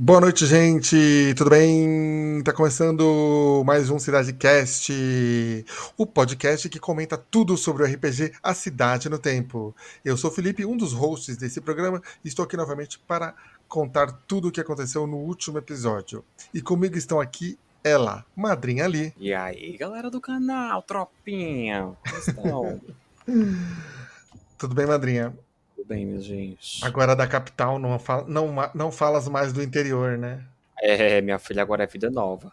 Boa noite, gente. Tudo bem? Tá começando mais um CidadeCast, o podcast que comenta tudo sobre o RPG A Cidade no Tempo. Eu sou o Felipe, um dos hosts desse programa, e estou aqui novamente para contar tudo o que aconteceu no último episódio. E comigo estão aqui ela, Madrinha Ali. E aí, galera do canal, tropinha, como estão? Tudo bem, Madrinha? Tudo bem, meus gente? Agora da capital, não falas mais do interior, né? Minha filha agora é vida nova.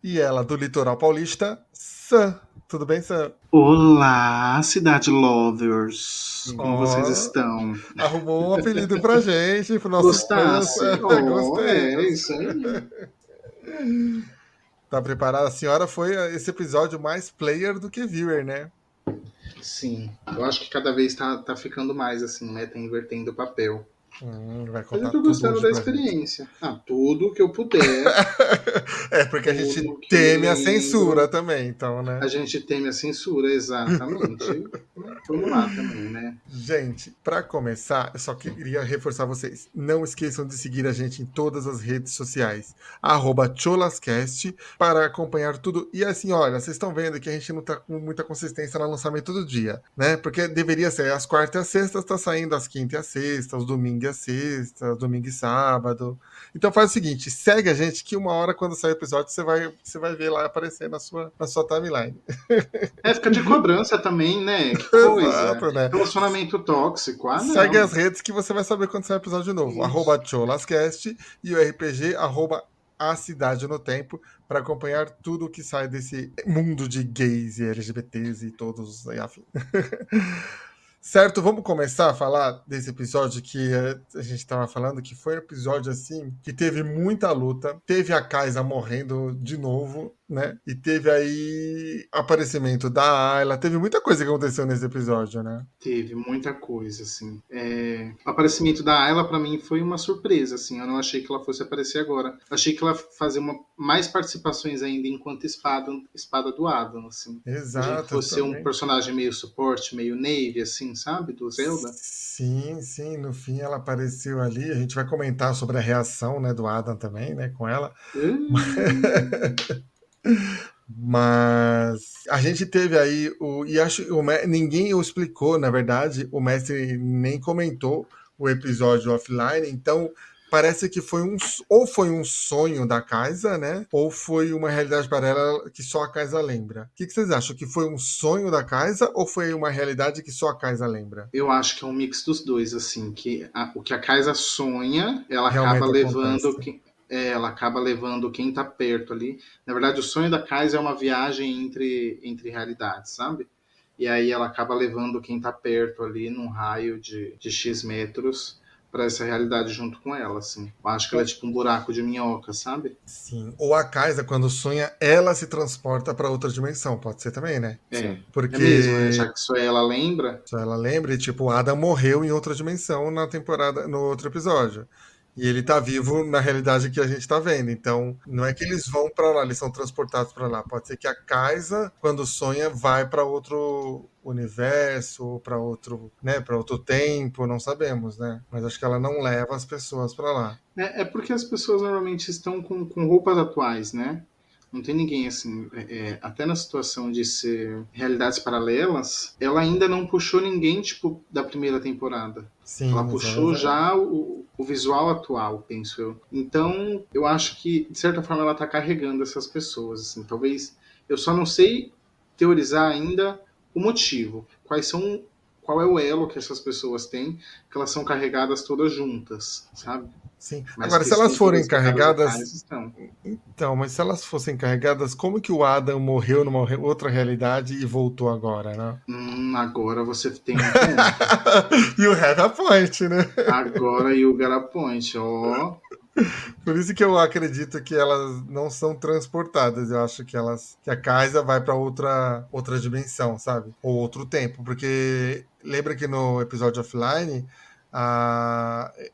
E ela, do litoral paulista, Sam. Tudo bem, Sam? Olá, Cidade Lovers! Como vocês Ó, estão? arrumou um apelido pra gente, pro nosso fã. Gostasse? Oh, Gostei, é gostei. isso aí. Tá preparada? A senhora foi esse episódio mais player do que viewer, né? Sim, eu acho que cada vez tá ficando mais assim, né? Tá invertendo o papel. Vai Mas eu contar tô tudo gostando hoje da pra gente. experiência. Tudo que eu puder, É, porque a gente tudo que eu me teme a censura lembro, também, então, a né? gente teme a censura, exatamente. Vamos lá também, né? Gente, para começar, eu só queria reforçar vocês. Não esqueçam de seguir a gente em todas as redes sociais, @cholascast, para acompanhar tudo. E assim, olha, vocês estão vendo que a gente não tá com muita consistência no lançamento do dia, né? Porque deveria ser às quartas e às sextas, tá saindo às quintas e às sextas, aos domingos e às sextas, domingo e sábado. Então faz o seguinte, segue a gente que uma hora quando sair o episódio você vai ver lá aparecer na sua timeline. Fica de cobrança também, né? Que coisa. Exato, né? Relacionamento tóxico. Segue as Não. redes que você vai saber quando sair episódio novo. Isso. @cholascast e o RPG @A Cidade no Tempo para acompanhar tudo o que sai desse mundo de gays e LGBTs e todos aí afim. Certo, vamos começar a falar desse episódio que a gente estava falando, que foi um episódio assim, que teve muita luta, teve a Kaisa morrendo de novo, né? E teve aí aparecimento da Ayla, teve muita coisa que aconteceu nesse episódio, né? Teve muita coisa, assim. O aparecimento da Ayla, pra mim, foi uma surpresa, assim. Eu não achei que ela fosse aparecer agora. Eu achei que ela ia fazer mais participações ainda enquanto espada do Adam, assim. Imagina que Exato, eu fosse um também. personagem meio suporte, meio Navy, assim, sabe? Do Zelda. Sim, sim, no fim ela apareceu ali. A gente vai comentar sobre a reação, né, do Adam também, né, com ela. Hum, Mas a gente teve aí e acho ninguém o explicou, na verdade, o mestre nem comentou o episódio offline, então parece que ou foi um sonho da Kaisa, né? Ou foi uma realidade para ela que só a Kaisa lembra. O que vocês acham? Que foi um sonho da Kaisa ou foi uma realidade que só a Kaisa lembra? eu acho que é um mix dos dois, assim. O que a Kaisa sonha, ela acaba Realmente levando... acontece. ela acaba levando quem tá perto ali. Na verdade, o sonho da Kaisa é uma viagem entre realidades, sabe? E aí ela acaba levando quem tá perto ali num raio de X metros para essa realidade junto com ela, assim. Eu acho que ela é tipo um buraco de minhoca, sabe? Sim. Ou a Kaisa, quando sonha, ela se transporta para outra dimensão. Pode ser também, né? É, Sim. é mesmo, né? Porque Já que só ela lembra. só ela lembra, e, tipo, o Adam morreu em outra dimensão na temporada, no outro episódio. E ele tá vivo na realidade que a gente tá vendo. Então, não é que eles vão para lá, eles são transportados para lá. Pode ser que a Kaisa, quando sonha, vai para outro universo, ou para outro, né, para outro tempo, não sabemos, né? Mas acho que ela não leva as pessoas para lá. Porque as pessoas normalmente estão com roupas atuais, né? Não tem ninguém assim. Até na situação de ser realidades paralelas, ela ainda não puxou ninguém, tipo, da primeira temporada. Ela Sim, isso é puxou verdade. já o visual atual, penso eu. Então, eu acho que, de certa forma, ela está carregando essas pessoas. Assim. Talvez. Eu só não sei teorizar ainda o motivo. Qual é o elo que essas pessoas têm, que elas são carregadas todas juntas, sabe? Sim. Mas Agora, que se elas estão forem todas ligadas a carregadas. Kais, estão. Então, mas se elas fossem carregadas, como que o Adam morreu numa outra realidade e voltou agora, né? Agora você tem um ponto. You have a point, né? Agora you got a point, ó. Por isso que eu acredito que elas não são transportadas. Eu acho que a Kaisa vai para outra dimensão, sabe? Ou outro tempo, porque lembra que no episódio offline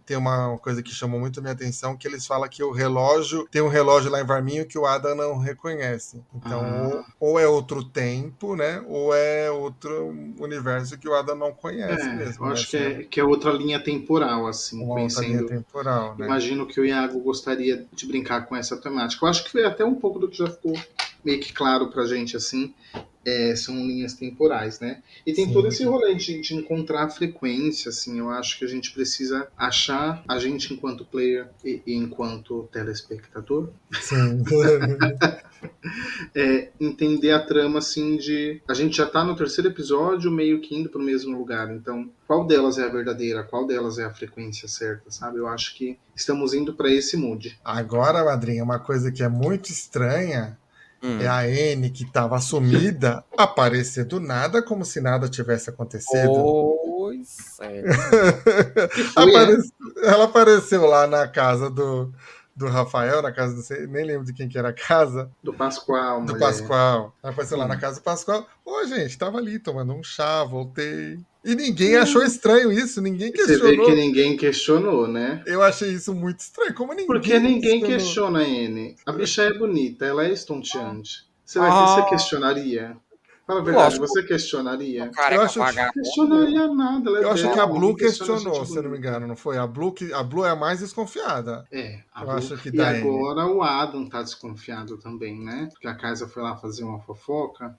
Tem uma coisa que chamou muito a minha atenção, que eles falam que o relógio, tem um relógio lá em Varminho que o Adam não reconhece. Então, ou é outro tempo, né? Ou é outro universo que o Adam não conhece Eu mesmo, né? acho que é outra linha temporal, assim, Uma outra linha conhecendo. temporal, né? Imagino que o Iago gostaria de brincar com essa temática. Eu acho que foi até um pouco do que já ficou meio que claro pra gente, assim. São linhas temporais, né? E tem todo Sim. esse rolê de encontrar a frequência, assim. Eu acho que a gente precisa achar, a gente enquanto player e enquanto telespectador, Sim. entender a trama, assim, de... A gente já tá no terceiro episódio, meio que indo pro mesmo lugar. Então, qual delas é a verdadeira? Qual delas é a frequência certa, sabe? Eu acho que estamos indo para esse mood. Agora, madrinha, uma coisa que é muito estranha é Hum. a N, que estava sumida, aparecer do nada como se nada tivesse acontecido. Pois é. Que foi, Ela apareceu lá na casa do Rafael, na casa do. Nem lembro de quem que era a casa. do Pascoal, Do mulher. Pascoal. Ela apareceu lá na casa do Pascoal. Ô, gente, tava ali tomando um chá, voltei. E ninguém achou estranho isso, ninguém Você vê que questionou. ninguém questionou, né? Eu achei isso muito estranho. Como Porque ninguém ninguém questionou? questiona a N. A bicha é bonita, ela é estonteante. Você Ah, questionaria? Fala a verdade, lógico, você uma questionaria? Eu careca acho que. vagabunda. Questionaria nada, ela é Eu acho que a bela, Blue ninguém questiona a gente questionou, se eu não me bonita. engano, não foi? A Blue é a mais desconfiada. A Eu Blue. acho que E da N. agora o Adam tá desconfiado também, né? Porque a Kaisa foi lá fazer uma fofoca.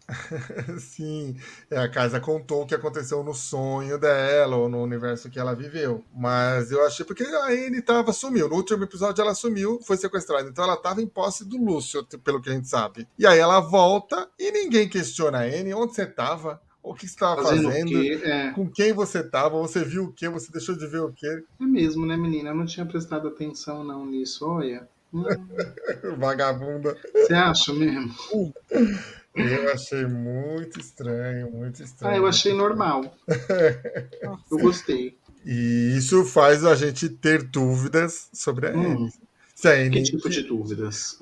Sim, a casa contou o que aconteceu no sonho dela, ou no universo que ela viveu. Mas eu achei porque a Anne sumiu. No último episódio ela sumiu, foi sequestrada. Então ela tava em posse do Lúcio, pelo que a gente sabe. E aí ela volta e ninguém questiona a Anne. Onde você tava? O que você estava Fazendo o fazendo? quê? Com quem você estava? Você viu o quê? Você deixou de ver o quê? É mesmo, né, menina? Eu não tinha prestado atenção não nisso, olha. Vagabunda. Você acha mesmo? Eu achei muito estranho, muito Eu estranho, muito achei estranho. normal. Eu gostei. E isso faz a gente ter dúvidas sobre a Anne. Se a Que Anne. tipo de dúvidas?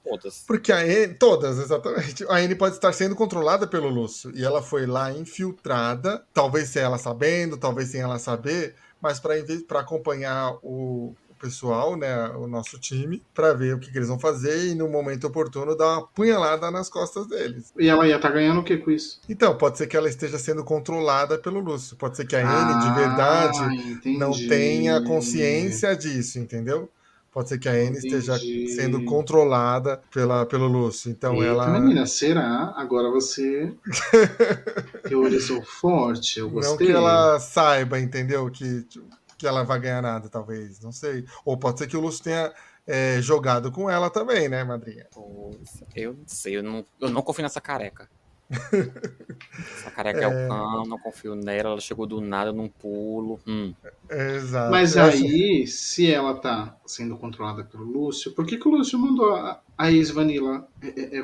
Todas. Porque a Anne. Todas, exatamente. A Anne pode estar sendo controlada pelo Lúcio. E ela foi lá infiltrada, talvez sem ela sabendo, talvez sem ela saber, mas para acompanhar o pessoal, né, o nosso time, para ver o que eles vão fazer e no momento oportuno dar uma punhalada nas costas deles. E ela ia estar ganhando o que com isso? Então, pode ser que ela esteja sendo controlada pelo Lúcio. Pode ser que a Anne, de verdade, não tenha Entendi. consciência disso, enteu? Pode ser que a Anne esteja sendo Entendi. controlada pelo Lúcio. Então, Eita, ela. menina, será? Agora você teorizou forte, eu Não que gostei. ela saiba, entendeu? Que ela vai ganhar nada, talvez. Não sei. Ou pode ser que o Lúcio tenha jogado com ela também, né, madrinha? Pois, eu não sei, eu não confio nessa careca. Essa careca é o cão, não confio nela, ela chegou do nada num pulo. Exato. Mas Eu acho. aí, se ela tá sendo controlada pelo Lúcio, por que o Lúcio mandou a ex-Vanilla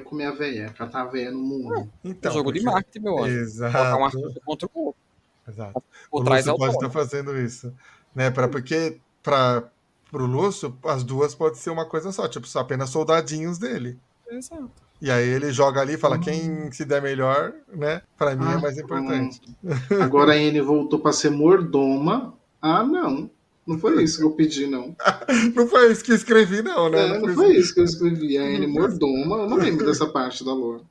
comer a véia, catar a véia no murro? É Então, jogo de porque. marketing, meu anjo. Botar um Exato. artista contra o outro. Exato. O Por trás é Lúcio o pode estar dono. fazendo isso, né? Porque para o Lúcio as duas pode ser uma coisa só, tipo, só apenas soldadinhos dele. Exato. E aí ele joga ali e fala Hum. quem se der melhor, né? Para mim é mais importante. Pronto. Agora a Anne voltou pra ser mordoma. Não. Não foi isso que eu pedi, não. Não foi isso que eu escrevi, não, né? Não Não foi isso. foi isso que eu escrevi. A Anne Não foi isso. mordoma. Eu não lembro dessa parte da lore.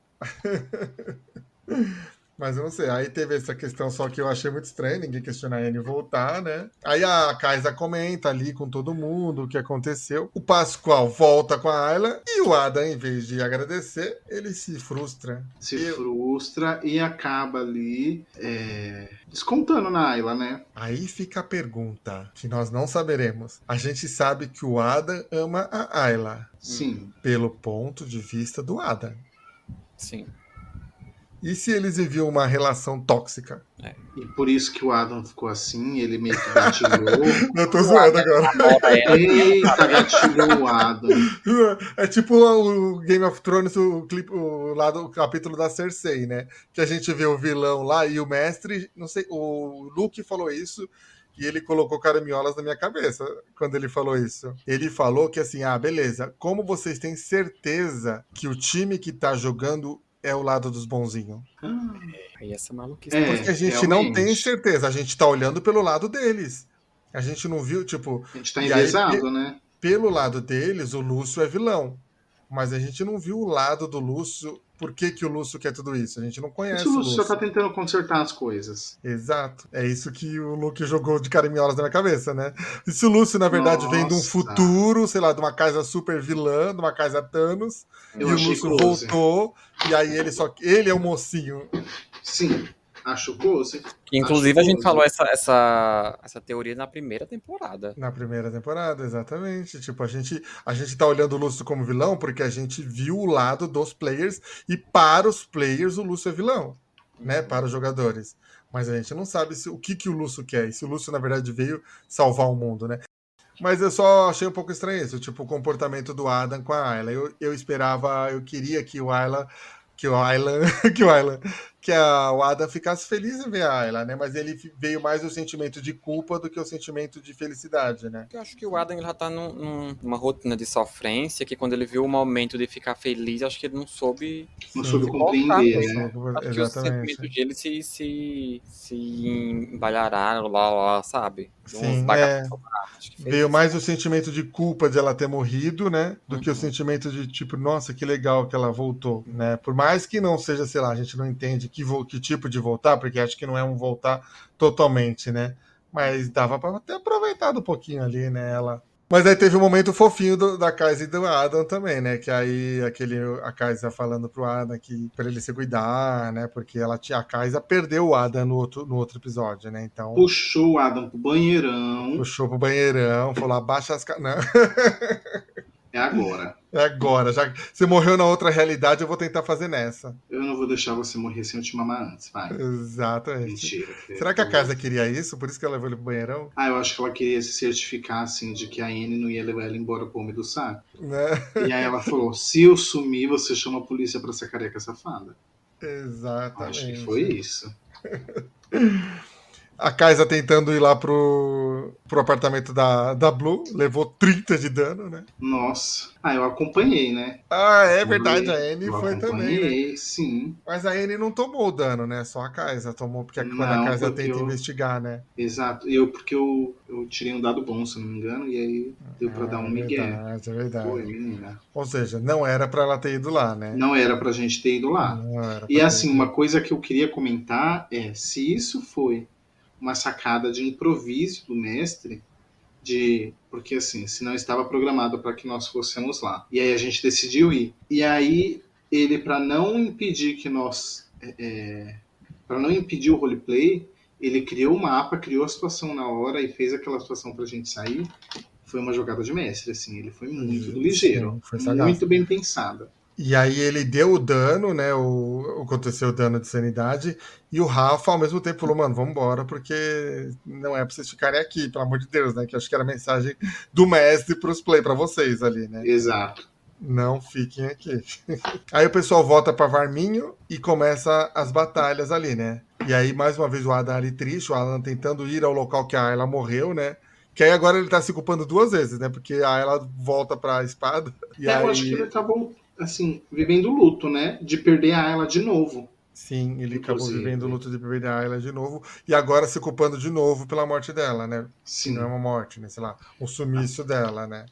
Mas eu não sei. Aí teve essa questão só que eu achei muito estranho, ninguém questiona a Anne voltar, né? Aí a Kaisa comenta ali com todo mundo o que aconteceu. O Pascoal volta com a Ayla e o Adam, em vez de agradecer, ele se frustra. Se frustra e acaba ali descontando na Ayla, né? Aí fica a pergunta, que nós não saberemos. A gente sabe que o Adam ama a Ayla, Sim. pelo ponto de vista do Adam. Sim. E se eles viviam uma relação tóxica? E por isso que o Adam ficou assim, ele meio que gatilhou. Eu tô zoando agora. Eita, gatilhou o Adam. É tipo o Game of Thrones, o capítulo da Cersei, né? Que a gente vê o vilão lá e o mestre, não sei, o Luke falou isso e ele colocou caraminholas na minha cabeça quando ele falou isso. Ele falou que assim, beleza, como vocês têm certeza que o time que tá jogando é o lado dos bonzinhos? Aí essa maluquice. Porque a gente não tem realmente. certeza, a gente tá olhando pelo lado deles. A gente não viu, tipo... A gente tá E aí, enviesado, né? pelo lado deles, o Lúcio é vilão. Mas a gente não viu o lado do Lúcio. Por que, que o Lúcio quer tudo isso? A gente não E se o conhece o Lúcio só tá Lúcio. tentando consertar as coisas? Exato. É isso que o Luke jogou de caraminholas na minha cabeça, né? E se o Lúcio, na verdade, vem de um Nossa, futuro, sei lá, de uma casa super vilã, de uma casa Thanos, eu e o achei Lúcio close. voltou, e aí ele é o mocinho. Sim, acho close. Acho Inclusive, a gente close. falou essa teoria na primeira temporada. Na primeira temporada, exatamente. Tipo, a gente tá olhando o Lúcio como vilão porque a gente viu o lado dos players e para os players o Lúcio é vilão, né? Para os jogadores. Mas a gente não sabe o que o Lúcio quer. E se o Lúcio, na verdade, veio salvar o mundo, né? Mas eu só achei um pouco estranho isso, tipo, o comportamento do Adam com a Ayla. Eu esperava, eu queria que o Ayla, que o Ayla, que o Ayla, o Adam ficasse feliz em ver a Ayla, né? Mas ele veio mais o sentimento de culpa do que o sentimento de felicidade, né? Eu acho que o Adam ele já tá numa rotina de sofrência que quando ele viu o momento de ficar feliz, acho que ele não soube Não Sim, soube se portar compreender, com isso. né? Acho que os exatamente. sentimentos dele se embalhararam lá, sabe? Deu uns Sim, bagaços. Acho que fez veio isso. mais o sentimento de culpa de ela ter morrido, né? Do que o Uhum. sentimento de tipo, nossa, que legal que ela voltou, né? Por mais que não seja, sei lá, a gente não entende que tipo de voltar, porque acho que não é um voltar totalmente, né? Mas dava pra ter aproveitado um pouquinho ali, né? Ela. Mas aí teve um momento fofinho da Kaisa e do Adam também, né? Que aí a Kaisa falando pro Adam que pra ele se cuidar, né? Porque a Kaisa perdeu o Adam no outro episódio, né? Então Puxou o Adam pro banheirão. puxou pro banheirão, falou: abaixa as. Não, É agora. é agora. Já que você morreu na outra realidade, eu vou tentar fazer nessa. Eu não vou deixar você morrer sem eu te mamar antes, vai. Exatamente. Mentira. Será que a casa queria isso? Por isso que ela levou ele pro banheirão? Ah, eu acho que ela queria se certificar, assim, de que a Anne não ia levar ela embora pro homem do saco. Né? E aí ela falou, se eu sumir, você chama a polícia pra essa careca safada. Acho que foi Exatamente. isso. A Kaisa tentando ir lá pro apartamento da Blue, levou 30 de dano, né? Nossa. Ah, eu acompanhei, né? Ah, é verdade, a Anne Eu foi também, né? acompanhei, sim. Mas a Anne não tomou o dano, né? Só a Kaisa tomou, porque quando a Não, Kaisa porque tenta eu. investigar, né? Exato. Porque eu tirei um dado bom, se não me engano, e aí deu pra dar Ah, um é migué. verdade, é Foi, verdade. menina. Ou seja, não era pra ela ter ido lá, né? Não era pra gente ter ido lá. Não era E pra ter assim, ido. uma coisa que eu queria comentar é se isso foi uma sacada de improviso do mestre, porque assim, se não estava programado para que nós fôssemos lá. E aí a gente decidiu ir. E aí ele, para não impedir que nós, para não impedir o roleplay, ele criou o mapa, criou a situação na hora e fez aquela situação para a gente sair. Foi uma jogada de mestre, assim, ele foi muito ligeiro, Sim, foi sagaz. muito bem pensado. E aí ele deu o dano, né? Aconteceu o dano de sanidade. E o Rafa, ao mesmo tempo, falou, mano, vamos embora, porque não é pra vocês ficarem aqui, pelo amor de Deus, né? Que eu acho que era a mensagem do mestre pros play, pra vocês ali, né? Exato. Não fiquem aqui. Aí o pessoal volta pra Varminho e começa as batalhas ali, né? E aí, mais uma vez, o Adam ali triste, o Adam tentando ir ao local que a Ayla morreu, né? Que aí agora ele tá se culpando duas vezes, né? Porque a Ayla volta pra espada. E Eu acho que ele aí, estava assim, vivendo o luto, né? De perder a Ayla de novo, sim, ele acabou vivendo o inclusive. luto de perder a Ayla de novo. E agora se culpando de novo pela morte dela, né? Que não é Sim, uma morte, né? Sei lá, o sumiço dela, né?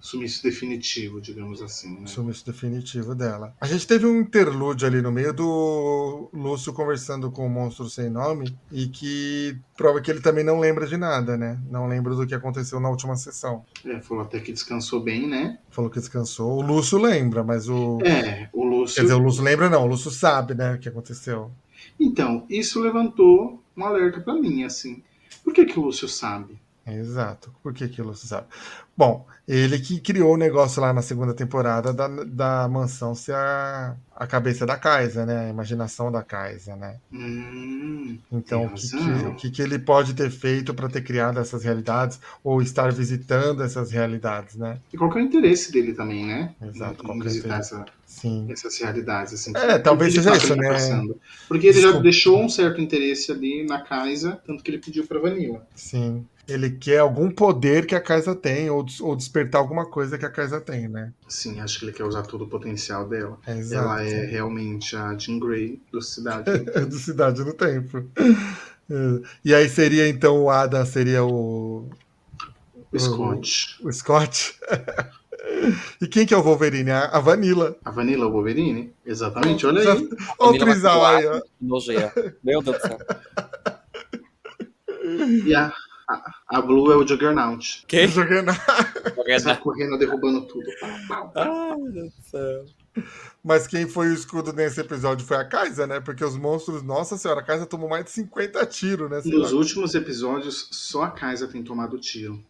sumiço definitivo, digamos assim, O né? sumiço definitivo dela. A gente teve um interlúdio ali no meio do Lúcio conversando com o monstro sem nome e que prova que ele também não lembra de nada, né? Não lembra do que aconteceu na última sessão. Falou até que descansou bem, né? Falou que descansou. O Lúcio lembra, mas o. O Quer dizer, o Lúcio. Lúcio lembra não, o Lúcio sabe, né, o que aconteceu. Então, isso levantou um alerta para mim, assim. Por que o Lúcio sabe? Exato. Por que o Lúcio sabe? Bom, ele que criou o negócio lá na segunda temporada da mansão ser a cabeça da Kaisa, né? A imaginação da Kaisa, né? Tem Então, o razão. que, que ele pode ter feito para ter criado essas realidades ou estar visitando essas realidades, né? E qual que é o interesse dele também, né? Exato, Em qualquer visitar interesse. Sim. essas realidades, assim, por que Talvez de seja fato isso, ele tá né? passando? Porque ele já Desculpa. deixou um certo interesse ali na Kaisa, tanto que ele pediu pra Vanilla. Sim. Ele quer algum poder que a Kaisa tem, ou despertar alguma coisa que a Kaisa tem, né? Sim, acho que ele quer usar todo o potencial dela. Ela Exato. é realmente a Jean Grey do Cidade do Do Tempo. Cidade do Tempo. E aí seria, então, o Adam seria O Scott. o Scott. E quem que é o Wolverine? A Vanilla. A Vanilla Wolverine? Exatamente, Pronto, olha já... aí. A Olha o Vanilla vai ser trisal o aí, Adam ó. que nojeira. Meu Deus do céu. E a Blue é o Juggernaut. Que? Jogando... Sai correndo, derrubando tudo. Pau, pau, pau. Ai, meu Deus do céu. Mas quem foi o escudo nesse episódio foi a Kaisa, né? Porque os monstros, nossa senhora, a Kaisa tomou mais de 50 tiros, né? Sei Nos lá. últimos episódios, só a Kaisa tem tomado tiro.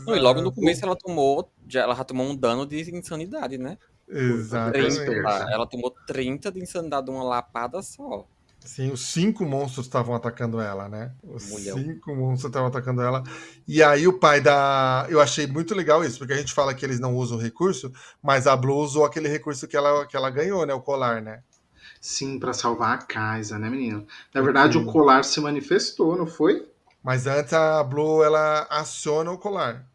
Não, e logo no Exato. começo ela já tomou um dano de insanidade, né? Ficar 30. Exatamente. esperta. Ela tomou 30 de insanidade de uma lapada só. Sim, os 5 monstros estavam atacando ela, né? Os Mulher. 5 monstros estavam atacando ela. E aí o pai da... Eu achei muito legal isso, porque a gente fala que eles não usam o recurso, mas a Blue usou aquele recurso que ela ganhou, né? O colar, né? Sim, pra salvar a Kaisa, né, menino? Na verdade, o Porque- colar se manifestou, não foi? Mas antes a Blue, ela aciona o colar.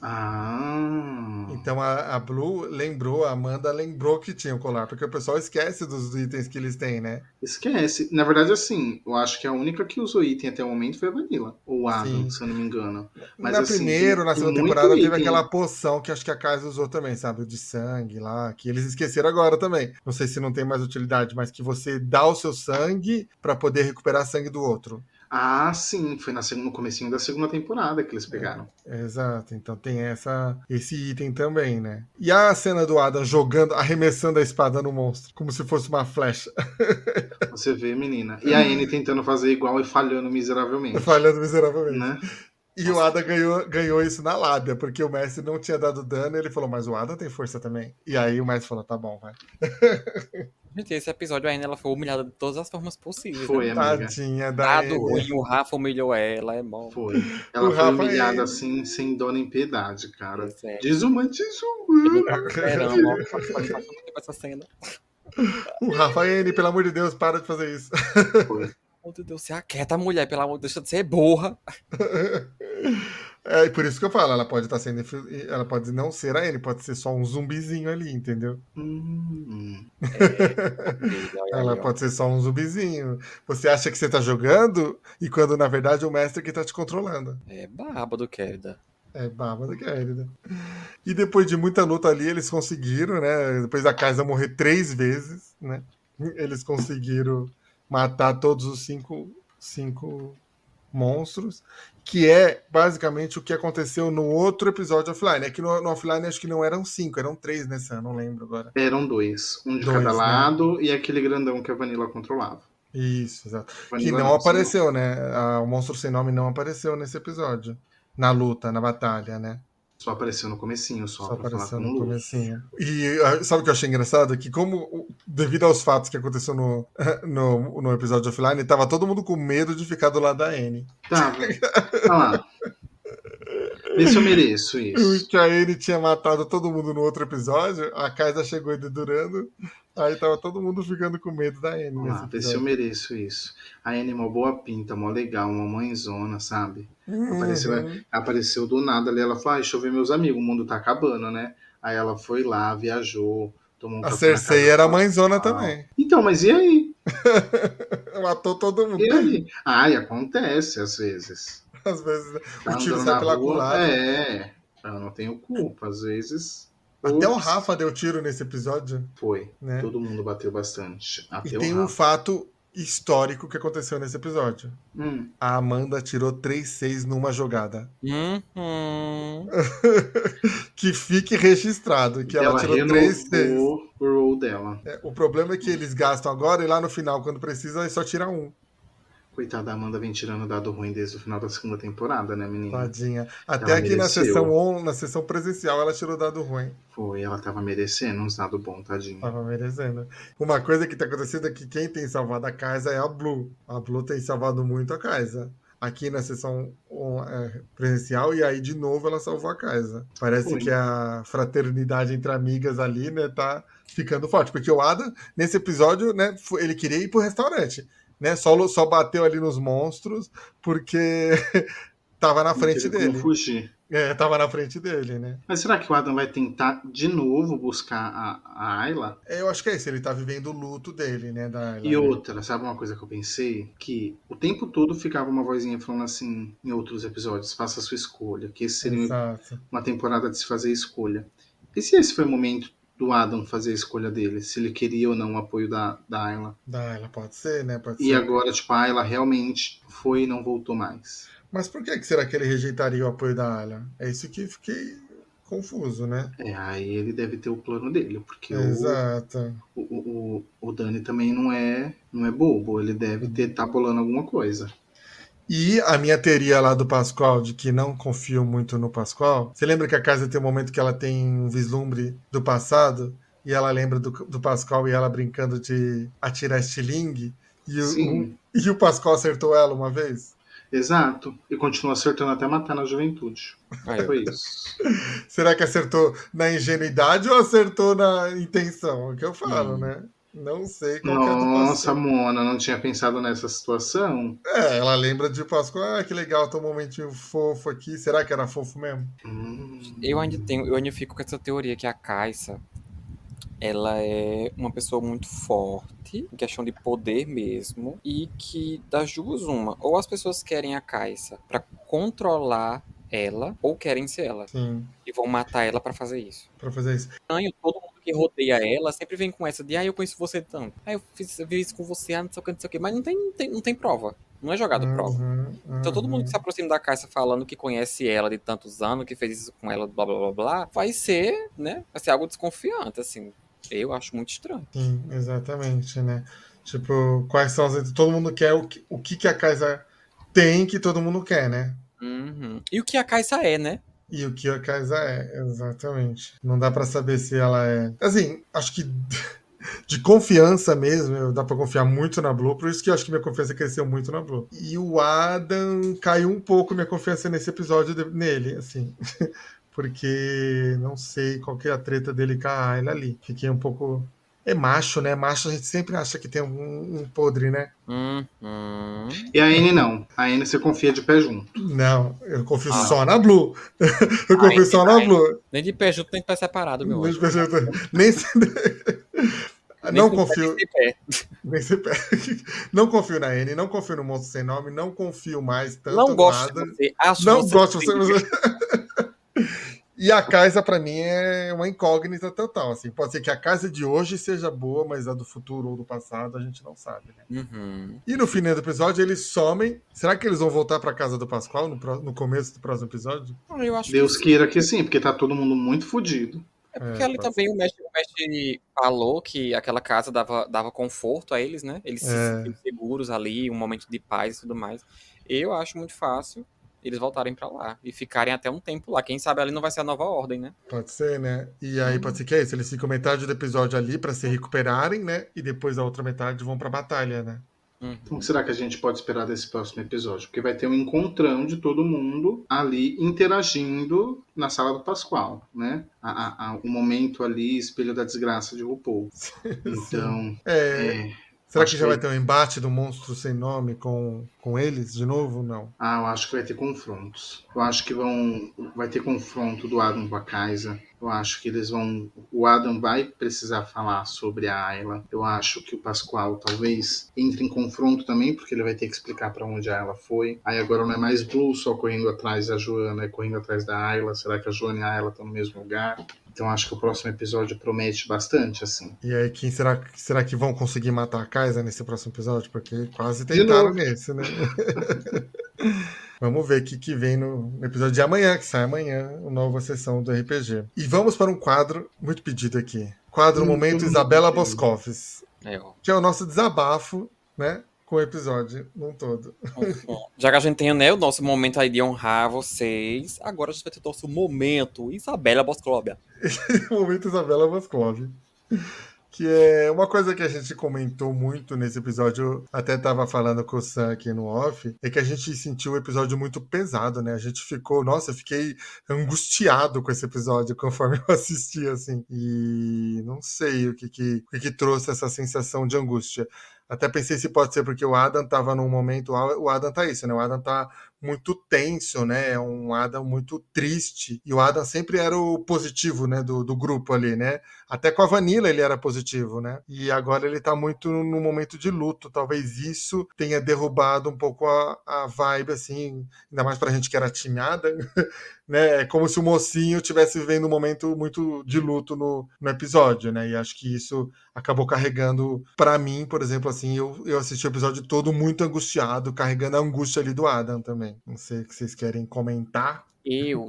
Ah. Então a Blue lembrou, a Amanda lembrou que tinha o colar, porque o pessoal esquece dos itens que eles têm, né? Esquece. Na verdade, assim, eu acho que a única que usou item até o momento foi a Vanilla. Ou o Adam, Sim. se eu não me engano. Mas Na assim, primeira, na tem segunda muito temporada, teve item. aquela poção que acho que a Kaiser usou também, sabe? O de sangue lá, que eles esqueceram agora também. Não sei se não tem mais utilidade, mas que você dá o seu sangue pra poder recuperar sangue do outro. Ah, sim, foi no comecinho da segunda temporada que eles pegaram. Exato, então tem esse item também, né? E a cena do Adam jogando, arremessando a espada no monstro, como se fosse uma flecha, Você vê, menina. E a Anne tentando fazer igual e falhando miseravelmente. falhando miseravelmente. Né? E o Adam ganhou isso na lábia, porque o mestre não tinha dado dano, e ele falou, mas o Adam tem força também. E aí o mestre falou, tá bom, vai. Gente, esse episódio ainda ela foi humilhada de todas as formas possíveis. Foi, né? amiga. Tadinha da Dado Anne. ruim, o Rafa humilhou ela, é bom. Foi. Ela O foi Rafa humilhada é- assim, sem dó nem piedade, cara. Pois é. Desumana. Eu tava esperando, ó, faz tanto tempo essa cena. O Rafael, pelo amor de Deus, para de fazer isso. Foi. Meu Deus, se aquieta, mulher, pelo amor de Deus, deixa de ser burra. É, e por isso que eu falo, ela pode estar sendo. Ela pode não ser a Anne, pode ser só um zumbizinho ali, entendeu? Ela pode ser só um zumbizinho. Você acha que você tá jogando e quando na verdade é o mestre que tá te controlando. É bárbaro, querida. É baba da querida. E depois de muita luta ali, eles conseguiram, né? Depois da Kaisa morrer 3 vezes, né? Eles conseguiram matar todos os cinco monstros, que é basicamente o que aconteceu no outro episódio offline. É que no offline acho que não eram 5, eram 3 nessa, não lembro agora. Eram 2. Um de 2, cada né? lado e aquele grandão que a Vanilla controlava. Isso, exato. Vanilla Que não não, apareceu, né? O monstro sem nome não apareceu nesse episódio. Na luta, na batalha, né? Só apareceu no comecinho, só Só pra falar apareceu com no luz. comecinho. E sabe o que eu achei engraçado? Que como, devido aos fatos que aconteceu no episódio offline, tava todo mundo com medo de ficar do lado da Anne. Tava. Olha lá. Vê se eu mereço isso. Que a Anne tinha matado todo mundo no outro episódio, a Kaisa chegou dedurando, aí tava todo mundo ficando com medo da Anne Vamos nesse lá, vê se eu episódio. mereço isso. A Anne é uma boa pinta, mó legal, uma mãezona, sabe? Apareceu do nada ali, ela falou, deixa eu ver meus amigos, o mundo tá acabando, né? Aí ela foi lá, viajou, tomou um A café na Cersei casa era do mãezona casal. também. Então, mas e aí? Matou todo mundo. E aí? Ai, acontece às vezes. Às vezes Tá o tiro andando sai na pela rua, culatra. eu não tenho culpa, às vezes. Até o Ups, Rafa deu tiro nesse episódio. foi. Né? Todo mundo bateu bastante. E Até tem o um Rafa. fato histórico que aconteceu nesse episódio. A Amanda tirou 3-6 numa jogada. Que fique registrado que ela tirou 3-6. Renovou o roll dela. O problema é que eles gastam agora e lá no final, quando precisa, só tira 1. Coitada, a Amanda vem tirando dado ruim desde o final da segunda temporada, né, menina? Tadinha. Até Ela aqui mereceu. na sessão presencial ela tirou dado ruim. Foi, ela tava merecendo uns dados bons, tadinha. Tava merecendo. Uma coisa que tá acontecendo é que quem tem salvado a Kaisa é a Blue. A Blue tem salvado muito a Kaisa. Aqui na sessão presencial, e aí de novo ela salvou a Kaisa. Parece Foi. que a fraternidade entre amigas ali, né, tá ficando forte. Porque o Adam, nesse episódio, né, ele queria ir pro restaurante. Né, só bateu ali nos monstros, porque tava na Não frente teve como dele. fugir. Tava na frente dele, né? Mas será que o Adam vai tentar de novo buscar a Ayla? Eu acho que é isso, ele tá vivendo o luto dele, né, da Ayla, E né? outra, sabe uma coisa que eu pensei? Que o tempo todo ficava uma vozinha falando assim, em outros episódios, faça a sua escolha, que esse seria Exato. uma temporada de se fazer escolha. E se esse foi o momento do Adam fazer a escolha dele? Se ele queria ou não o apoio da Ayla? Da Ayla, pode ser, né? Pode E ser. agora, tipo, a Ayla realmente foi e não voltou mais. Mas por que será que ele rejeitaria o apoio da Ayla? É isso que fiquei confuso, né? Aí ele deve ter o plano dele, porque Exato. o Dani também não é bobo, ele deve tá bolando alguma coisa. E a minha teoria lá do Pascoal, de que não confio muito no Pascoal, você lembra que a casa tem um momento que ela tem um vislumbre do passado, e ela lembra do Pascoal e ela brincando de atirar estilingue, Sim, e o Pascoal acertou ela uma vez? exato. E continua acertando até matar na juventude. Aí, ó. Foi isso. Será que acertou na ingenuidade ou acertou na intenção? É o que eu falo, Hum. né? Não sei qual que é a do Nossa, Pascoal. Mona, não tinha pensado nessa situação. Ela lembra de Pascoal, que legal, tem um momentinho fofo aqui. Será que era fofo mesmo? Eu ainda fico com essa teoria que a Caixa, ela é uma pessoa muito forte, em questão de poder mesmo, e que das duas uma, ou as pessoas querem a Caixa pra controlar ela, ou querem ser ela, Sim, e vão matar ela pra fazer isso. pra fazer isso. Todo mundo que rodeia ela sempre vem com essa de, eu conheço você tanto. Eu vi isso com você, não sei o que, não sei o que. Mas não tem prova. Não é jogado prova. Uhum, Então todo mundo que se uhum. aproxima da Caixa falando que conhece ela de tantos anos, que fez isso com ela, blá blá blá blá, vai ser, né? Vai ser algo desconfiante, assim. Eu acho muito estranho. Sim, exatamente, né? Tipo, quais são as. Todo mundo quer o que a casa tem que todo mundo quer, né? Uhum. E o que a Caixa é, né? E o que a casa é, exatamente. Não dá pra saber se ela é. Assim, acho que de confiança mesmo, dá pra confiar muito na Blue, por isso que eu acho que minha confiança cresceu muito na Blue. E o Adam caiu um pouco minha confiança nesse episódio nele, assim. Porque não sei qual que é a treta dele com a Ayla ali. Fiquei um pouco. É macho, né? Macho a gente sempre acha que tem um podre, né? Uhum. E a Anne não. A Anne você confia de pé junto. Não, eu confio Ah, só na Blue. Eu confio só na Blue. nem de pé junto, nem de pé separado, meu anjo. Nem, Nem não com pé, nem confio. sem pé. Nem se pega. Não confio na Anne, não confio no Monstro Sem Nome, não confio mais tanto Não no gosto de Adam. você, acho Não você gosto de horrível. você. E a casa, pra mim, é uma incógnita total. Assim. Pode ser que a casa de hoje seja boa, mas a do futuro ou do passado a gente não sabe. Né? Uhum. E no final do episódio eles somem. Será que eles vão voltar pra casa do Pascoal no começo do próximo episódio? Eu acho que Deus sim. queira que sim, porque tá todo mundo muito fodido. É porque ali Pode ser. também o mestre falou que aquela casa dava conforto a eles, né? Eles se sentiam seguros ali, um momento de paz e tudo mais. Eu acho muito fácil eles voltarem pra lá e ficarem até um tempo lá. Quem sabe ali não vai ser a nova ordem, né? Pode ser, né? E aí pode ser que é isso. Eles ficam metade do episódio ali pra se recuperarem, né? E depois a outra metade vão pra batalha, né? Então, o que Uhum. será que a gente pode esperar desse próximo episódio? Porque vai ter um encontrão de todo mundo ali interagindo na sala do Pascoal, né? O momento ali, espelho da desgraça de RuPaul. Sim. Então, Será que acho já que vai ter um embate do monstro sem nome com eles de novo? Não. eu acho que vai ter confrontos. Eu acho que vai ter confronto do Adam com a Kaisa. Eu acho que eles vão. O Adam vai precisar falar sobre a Ayla. Eu acho que o Pascoal talvez entre em confronto também, porque ele vai ter que explicar para onde a Ayla foi. Aí agora não é mais Blue só correndo atrás da Joana, é correndo atrás da Ayla. Será que a Joana e a Ayla estão no mesmo lugar? Então acho que o próximo episódio promete bastante, assim. E aí, quem será que vão conseguir matar a Kaisa nesse próximo episódio? Porque quase De tentaram novo. nesse, né? Vamos ver o que vem no episódio de amanhã, que sai amanhã, a nova sessão do RPG. E vamos para um quadro muito pedido aqui. Quadro Momento Todo mundo Isabela tem. Boscovs, Ó. que é o nosso desabafo, né? Com o episódio num todo. Uhum. Já que a gente tem, né, o nosso momento aí de honrar vocês, agora a gente vai ter o nosso momento Isabela Boscovia. Momento Isabela Boscov. Que é uma coisa que a gente comentou muito nesse episódio, eu até tava falando com o Sam aqui no off, é que a gente sentiu o episódio muito pesado, né? A gente ficou, nossa, eu fiquei angustiado com esse episódio conforme eu assisti, assim. E não sei o que trouxe essa sensação de angústia. Até pensei se pode ser porque o Adam tava num momento lá, o Adam tá isso, né? O Adam tá muito tenso, né? É um Adam muito triste. E o Adam sempre era o positivo, né? Do grupo ali, né? Até com a Vanilla ele era positivo, né? E agora ele tá muito no momento de luto. Talvez isso tenha derrubado um pouco a vibe, assim, ainda mais pra gente que era timada, né? É como se o mocinho estivesse vivendo um momento muito de luto no episódio, né? E acho que isso acabou carregando, pra mim, por exemplo, assim, eu assisti o episódio todo muito angustiado, carregando a angústia ali do Adam também. Não sei o que vocês querem comentar.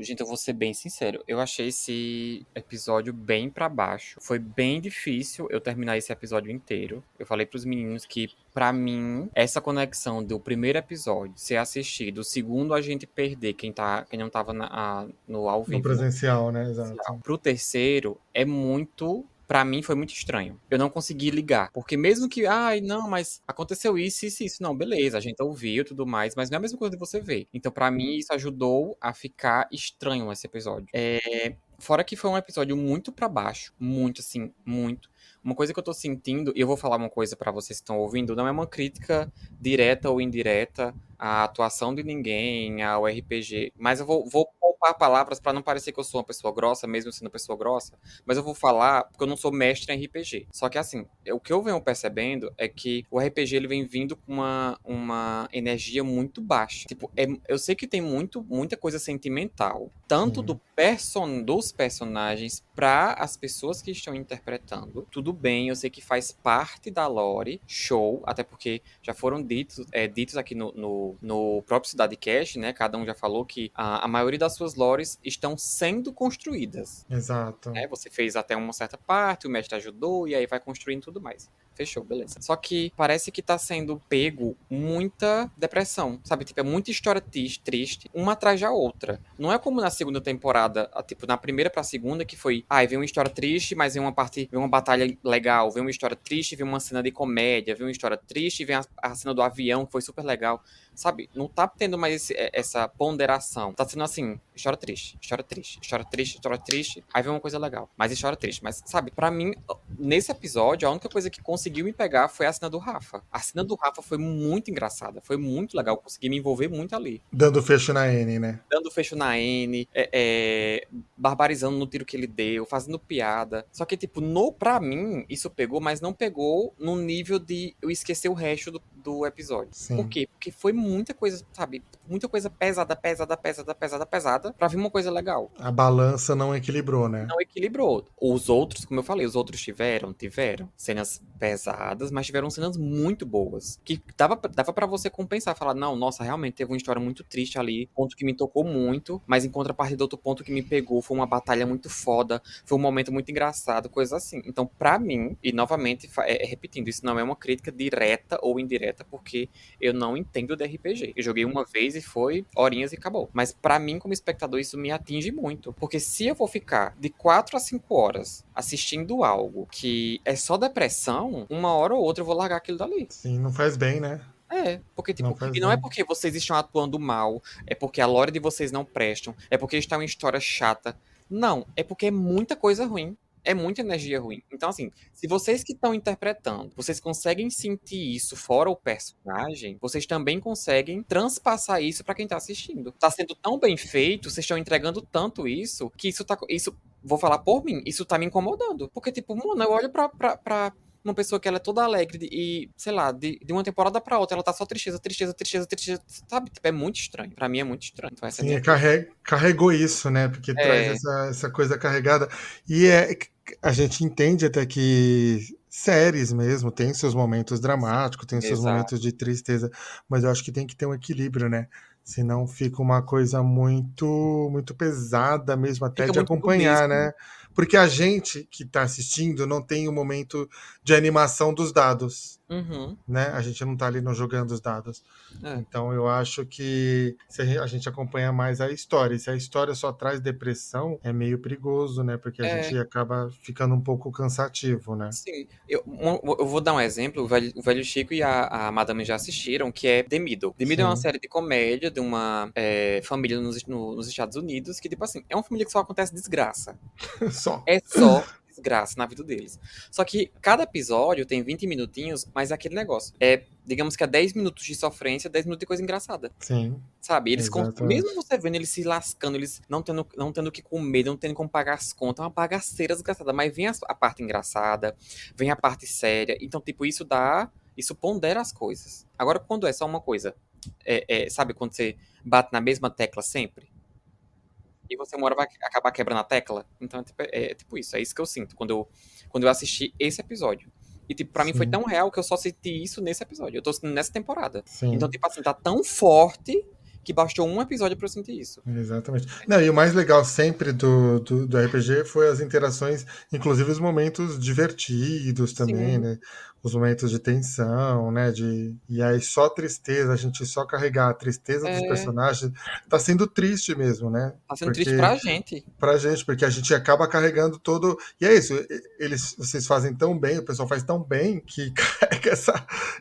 Gente, eu vou ser bem sincero. Eu achei esse episódio bem pra baixo. Foi bem difícil eu terminar esse episódio inteiro. Eu falei pros meninos que, pra mim, essa conexão do primeiro episódio ser assistido, o segundo a gente perder quem não tava no ao No vivo, presencial, né? presencial, Exato. pro terceiro, é muito. Pra mim foi muito estranho. Eu não consegui ligar. Porque mesmo que, ai, não, mas aconteceu isso, isso, isso. Não, beleza, a gente ouviu e tudo mais, mas não é a mesma coisa de você ver. Então, pra mim, isso ajudou a ficar estranho esse episódio. Fora que foi um episódio muito pra baixo. Muito, assim, muito. Uma coisa que eu tô sentindo, e eu vou falar uma coisa pra vocês que estão ouvindo, não é uma crítica direta ou indireta à atuação de ninguém, ao RPG, mas eu vou poupar palavras pra não parecer que eu sou uma pessoa grossa, mesmo sendo uma pessoa grossa, mas eu vou falar porque eu não sou mestre em RPG. Só que assim, o que eu venho percebendo é que o RPG ele vem vindo com uma energia muito baixa. Tipo, eu sei que tem muita coisa sentimental, tanto Sim. dos personagens para as pessoas que estão interpretando. Tudo bem, eu sei que faz parte da lore, show, até porque já foram ditos aqui no próprio Cidade Cast, né? Cada um já falou que a maioria das suas lores estão sendo construídas. Exato. Né? Você fez até uma certa parte, o mestre ajudou, e aí vai construindo tudo mais. Fechou, beleza. Só que parece que tá sendo pego muita depressão, sabe? Tipo, é muita história triste, uma atrás da outra. Não é como na segunda temporada, tipo, na primeira pra segunda, que foi, vem uma história triste, mas vem uma batalha legal, vem uma história triste, vem uma cena de comédia, vem uma história triste, vem a cena do avião, que foi super legal. Sabe? Não tá tendo mais essa ponderação. Tá sendo assim, história triste, história triste, história triste, história triste. Aí vem uma coisa legal. Mas história triste. Mas, sabe, pra mim, nesse episódio, a única coisa que conseguiu me pegar foi a cena do Rafa. A cena do Rafa foi muito engraçada. Foi muito legal. Consegui me envolver muito ali. Dando fecho na N, né? Dando fecho na N, barbarizando no tiro que ele deu, fazendo piada. Só que, tipo, pra mim, isso pegou, mas não pegou no nível de eu esquecer o resto do episódio. Sim. Por quê? Porque foi muita coisa, sabe? Muita coisa pesada pra vir uma coisa legal. A balança não equilibrou, né? Não equilibrou. Os outros, como eu falei, os outros tiveram cenas pesadas, mas tiveram cenas muito boas. Que dava pra você compensar, falar, não, nossa, realmente teve uma história muito triste ali, ponto que me tocou muito, mas em contrapartida, outro ponto que me pegou foi uma batalha muito foda, foi um momento muito engraçado, coisas assim. Então, pra mim, e novamente, repetindo, isso não é uma crítica direta ou indireta, porque eu não entendo de RPG. Eu joguei uma vez e foi horinhas e acabou. Mas pra mim, como espectador, isso me atinge muito. Porque se eu vou ficar de 4 a 5 horas assistindo algo que é só depressão, uma hora ou outra eu vou largar aquilo dali. Sim, não faz bem, né? Porque, Não tipo, faz e não é bem. porque vocês estão atuando mal, é porque a lore de vocês não prestam, é porque está uma história chata. Não, é porque é muita coisa ruim. É muita energia ruim. Então, assim, se vocês que estão interpretando, vocês conseguem sentir isso fora o personagem, vocês também conseguem transpassar isso pra quem tá assistindo. Tá sendo tão bem feito, vocês estão entregando tanto isso, que isso, vou falar por mim, isso tá me incomodando. Porque, tipo, mano, eu olho pra uma pessoa que ela é toda alegre e, sei lá, de uma temporada pra outra, ela tá só tristeza, sabe? Tipo, é muito estranho. Pra mim é muito estranho. Então, essa é a Sim, minha crítica. carregou isso, né? Porque traz essa coisa carregada. E a gente entende até que séries mesmo tem seus momentos dramáticos, tem seus Exato. momentos de tristeza, mas eu acho que tem que ter um equilíbrio, né? Senão fica uma coisa muito pesada mesmo, até Fica de muito acompanhar, clubismo. né? Porque a gente que está assistindo não tem o momento de animação dos dados, Uhum. né? A gente não tá ali no jogando os dados. É. Então eu acho que se a gente acompanha mais a história, e se a história só traz depressão, é meio perigoso, né? Porque a É. gente acaba ficando um pouco cansativo, né? Sim, eu vou dar um exemplo, o velho Chico e a Madame já assistiram, que é The Middle. The Middle é uma Sim, série de comédia de uma família nos Estados Unidos, que, tipo assim, é uma família que só acontece desgraça. só. É só desgraça na vida deles. Só que cada episódio tem 20 minutinhos, mas é aquele negócio. Digamos que é 10 minutos de sofrência, 10 minutos de coisa engraçada. Sim, Sabe? exatamente. Mesmo você vendo eles se lascando, eles não tendo o que comer, não tendo como pagar as contas, é uma bagaceira desgraçada. Mas vem a parte engraçada, vem a parte séria. Então, tipo, isso pondera as coisas. Agora, quando é só uma coisa, sabe quando você bate na mesma tecla sempre? E você uma hora vai acabar quebrando a tecla? Então, é tipo isso. É isso que eu sinto quando eu assisti esse episódio. E, tipo, pra mim foi Sim. tão real que eu só senti isso nesse episódio. Eu tô sentindo nessa temporada. Sim. Então, tipo assim, tá tão forte que bastou um episódio pra eu sentir isso. Exatamente. Não, e o mais legal sempre do RPG foi as interações, inclusive os momentos divertidos também, Sim. né? Os momentos de tensão, né? E aí só tristeza, a gente só carregar a tristeza dos personagens, tá sendo triste mesmo, né? Tá sendo triste pra gente. Pra gente, porque a gente acaba carregando todo. E é isso, vocês fazem tão bem, o pessoal faz tão bem que carrega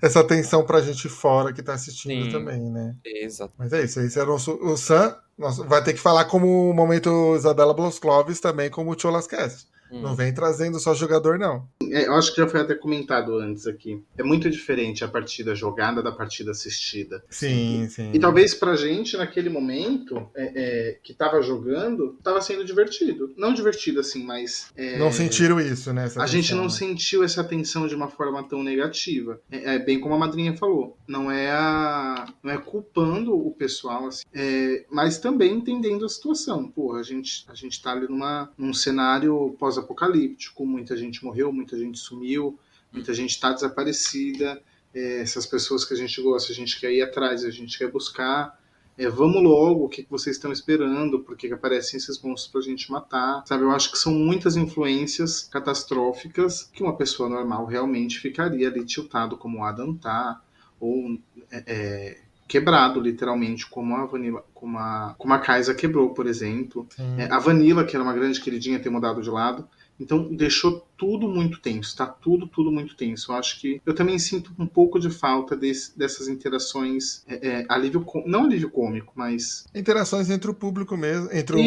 essa tensão pra gente fora que tá assistindo também, né? Exato. Mas é isso, esse é o Sam. Vai ter que falar como o momento Isabela Boscloves também, como o Cholascast. Não vem trazendo só jogador, não. Eu acho que já foi até comentado antes aqui. É muito diferente a partida jogada da partida assistida. Sim, sim. E talvez pra gente, naquele momento, que tava jogando, tava sendo divertido. Não divertido assim, mas... Não sentiram isso, né? A gente não sentiu essa tensão de uma forma tão negativa. Bem como a madrinha falou. Não é culpando o pessoal, assim, mas também entendendo a situação. Pô, a gente tá ali num cenário pós-apocalíptico, muita gente morreu, muita gente sumiu, muita gente tá desaparecida. Essas pessoas que a gente gosta, a gente quer ir atrás, a gente quer buscar. Vamos logo, o que vocês estão esperando, por que aparecem esses monstros pra gente matar, sabe? Eu acho que são muitas influências catastróficas que uma pessoa normal realmente ficaria ali tiltado, como o Adam tá, ou quebrado, literalmente, como a Vanilla, como a Kaisa quebrou, por exemplo. A Vanilla, que era uma grande queridinha, ter mudado de lado. Então, deixou tudo muito tenso, tá tudo muito tenso. Eu acho que eu também sinto um pouco de falta dessas interações, não alívio cômico, mas... Interações entre o público mesmo, entre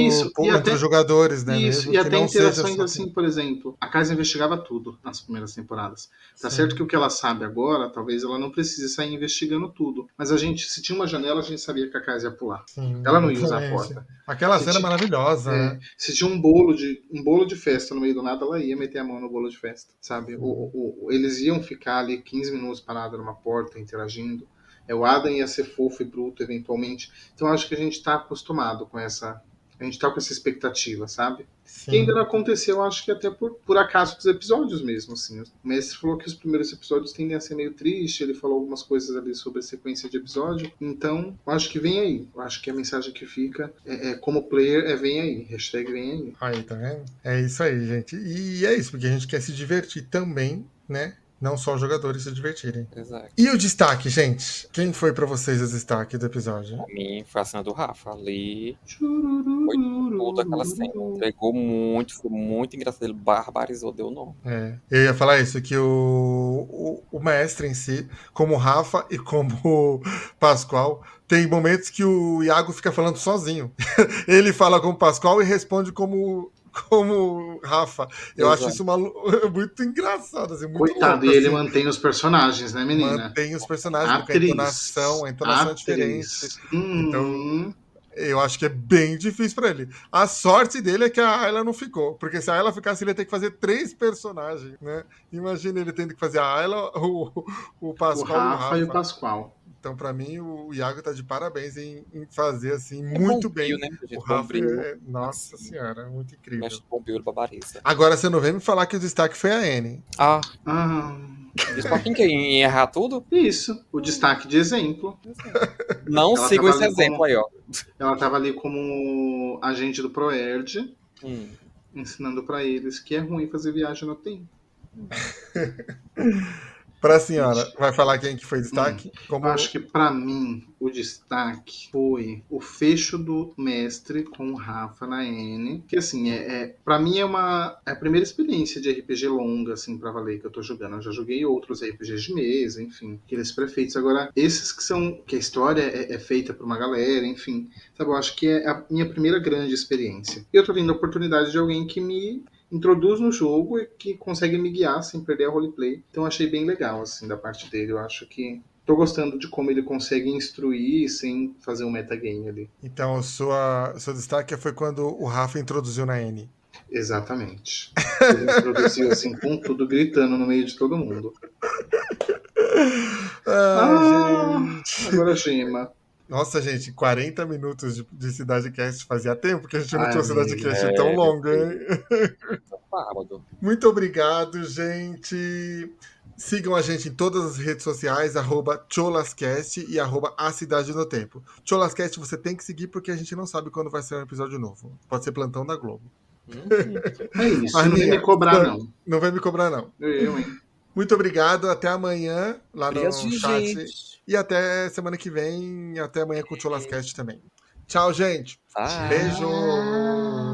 os jogadores, né? Isso, mesmo, e até interações assim, por exemplo, a Kaisa investigava tudo nas primeiras temporadas. Tá certo que o que ela sabe agora, talvez ela não precise sair investigando tudo. Mas se tinha uma janela, a gente sabia que a Kaisa ia pular. Sim, ela não ia usar a porta. Aquela cena maravilhosa, né? Se tinha um bolo de festa no meio do nada, ela ia meter a mão no bolo de festa, sabe? Eles iam ficar ali 15 minutos parados numa porta, interagindo. O Adam ia ser fofo e bruto, eventualmente. Então, acho que a gente tá acostumado com essa... A gente tá com essa expectativa, sabe? Sim. Que ainda não aconteceu, acho que até por acaso dos episódios mesmo, assim. O mestre falou que os primeiros episódios tendem a ser meio tristes, ele falou algumas coisas ali sobre a sequência de episódio. Então, acho que vem aí. Eu acho que a mensagem que fica como player vem aí. Hashtag vem aí. Aí, tá vendo? É isso aí, gente. E é isso, porque a gente quer se divertir também, né? Não só os jogadores se divertirem. Exato. E o destaque, gente? Quem foi pra vocês o destaque do episódio? Pra mim, foi a cena do Rafa. Ali foi toda aquela cena. Entregou muito, foi muito engraçado. Ele barbarizou, deu nome. Eu ia falar isso, que o mestre em si, como o Rafa e como o Pascoal, tem momentos que o Iago fica falando sozinho. Ele fala como Pascoal e responde como Rafa. Eu acho isso muito engraçado. Assim, muito coitado, louco, e ele assim. mantém os personagens, né, menina? Mantém os personagens, porque a entonação é diferente. Então, eu acho que é bem difícil pra ele. A sorte dele é que a Ayla não ficou, porque se a Ayla ficasse, ele ia ter que fazer 3 personagens, né? Imagina ele tendo que fazer a Ayla, o Pascoal, o Rafa e o Pascoal. Então, pra mim, o Iago tá de parabéns em fazer, assim, muito bem. Né, o Rafa nossa senhora, muito incrível. Agora, você não vem me falar que o destaque foi a Anne. Destaque em quê? Em errar tudo? Isso, o destaque de exemplo. Não siga esse exemplo aí, ó. Ela tava ali como agente do Proerd, ensinando pra eles que é ruim fazer viagem no tempo. Pra senhora, vai falar quem que foi destaque? Eu acho que pra mim o destaque foi o fecho do mestre com o Rafa na N, que assim, pra mim é a primeira experiência de RPG longa, assim, pra valer, que eu tô jogando. Eu já joguei outros RPGs de mesa, enfim, aqueles prefeitos. Agora, esses que a história é feita por uma galera, enfim, sabe, eu acho que é a minha primeira grande experiência. E eu tô tendo a oportunidade de alguém que me introduz no jogo e que consegue me guiar sem perder a roleplay. Então achei bem legal, assim, da parte dele. Eu acho que tô gostando de como ele consegue instruir sem fazer um metagame ali. Então, seu destaque foi quando o Rafa introduziu na N. Exatamente. Ele introduziu assim com tudo, gritando no meio de todo mundo. Ai, Ah, gente. agora gema. Nossa, gente, 40 minutos de Cidade Cast. Fazia tempo que a gente não Ai, tinha uma Cidade amigo. Cast tão É, meu longa, hein? Deus. Sábado. Muito obrigado, gente. Sigam a gente em todas as redes sociais, @cholascast e @A Cidade no Tempo. Cholascast você tem que seguir porque a gente não sabe quando vai ser um episódio novo. Pode ser plantão da Globo. É isso, não vem me Aninha, cobrar, não. não vai me cobrar, não. Eu, hein? Muito obrigado, até amanhã lá no Beijinho, chat. gente. E até semana que vem, até amanhã com o Cholascast também. Tchau, gente. Bye. Beijo!